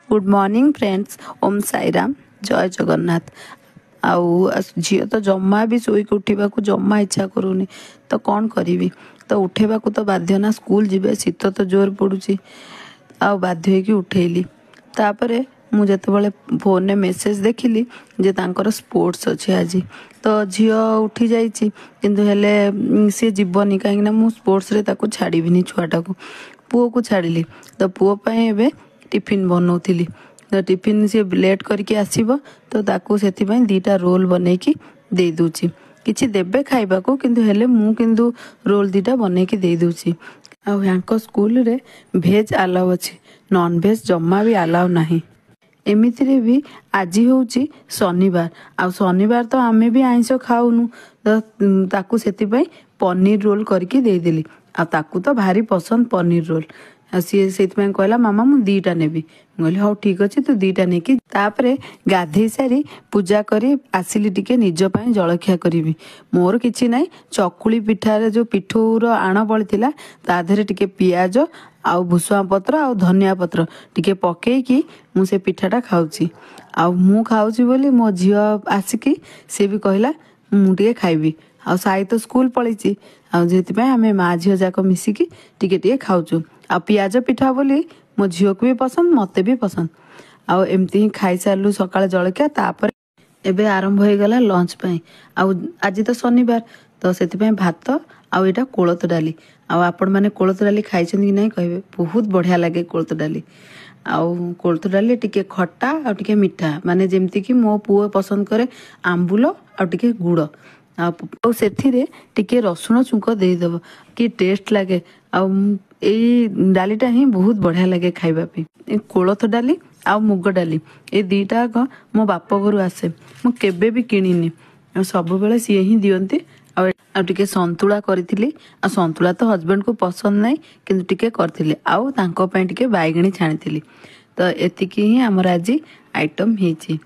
Good morning friends. Om Sairam, जय जगन्नाथ। आउ झील तो जमा भी शोक उठा जमा इच्छा करूनी, तो कौन करी, तो उठेबा तो बाध्य ना। स्कूल जीवे, शीत तो जोर पड़ुची, आ बाध्य हो उठेली। तापर मुझे फोन में मेसेज देखिली जे तांकर स्पोर्ट्स अच्छे आज, तो झील उठी जाइए किंतु हेले सी जीवनी कहीं मु स्पोर्ट्स रे ताको छाड़बी छुआटा को। पुओ को छाड़िली, तो पुओ पाए एबे टिफिन बनौली। तो टिफिन सी लेट करके आसीबो, तो ताको से दीटा रोल बनैकी दे दूची। किछि देबे खाइबा को, किंतु हेले मु किंतु रोल दीटा बनैकी दे दूची। आ ह्याको स्कूल रे भेज अलाउ अच्छे, नॉन भेज जमा भी अलाउ नहीं। एमितिरे भी आज होची शनिवार, आ शनिवार तो आमे भी आइंस खाऊनु, तो ताकू सेतिपई पनीर रोल करके देदेली। आ ताकू तो भारी पसंद पनीर रोल। सी से कहला मामा मु दीटा नेबी। कहली हाँ ठीक अच्छे, तू दीटा नेकी। तापरे गाधे सारी पूजा करी आसिली टिके निज पाई जलखिया करी। मोर किछि नाई, चकुली पिठार जो पिठौर आण पड़ीला ता देहरे टिके पियाज आउ भुसुआ पत्र आउ धनिया पत्र टिके पकेइकी मु से पिठाटा खाऊची। आउ मु खाऊची बोली मो झियो आसिकी से भी कहला मु टिके खाइबी। आ साई तो स्कूल पळीची, आ जेतिपई आमे मा झियो जाक मिसिकी टिके टिके खाऊचु। आ पियाज पिठा बोली मो झियो को भी पसंद, मते भी पसंद। आउ एमती ही खाई सारलु सकाळ जळकिया। तापर एबे आरंभ हो गला लंच पई। आउ आज तो शनिवार, तो सेतिपई भात आउ एटा कोलथ डाली। आउ आपण माने कोलथ डाली खाइछन कि नहीं कहबे, बहुत बढ़िया लागे कोलथ डाली। आउ कोलथ डाली टिके खट्टा आउ टिके मिठा, माने जेमती कि मो पुओ पसंद करे आंबुलो आउ टिके गुड़। आउ सेथिरे टिके रसुण छुंक दे देबो कि टेस्ट लागे। आउ एई डालीटा ही बहुत बढ़िया लगे खाइबा पे। कोलथ डाली आउ मुग डाली ए दीटा मो बाप घर आसे, मु केबे भी किनिनी, सब बेले सी ही दियंती। आउ टिके संतुला करिथिली। आ संतुला तो हस्बैंड को पसंद नहीं, किंतु टिके करथिली। आउ तांको पई टिके बाइगणी छाणीथिली। तो एतिकी ही हमर आज आइटम हेची।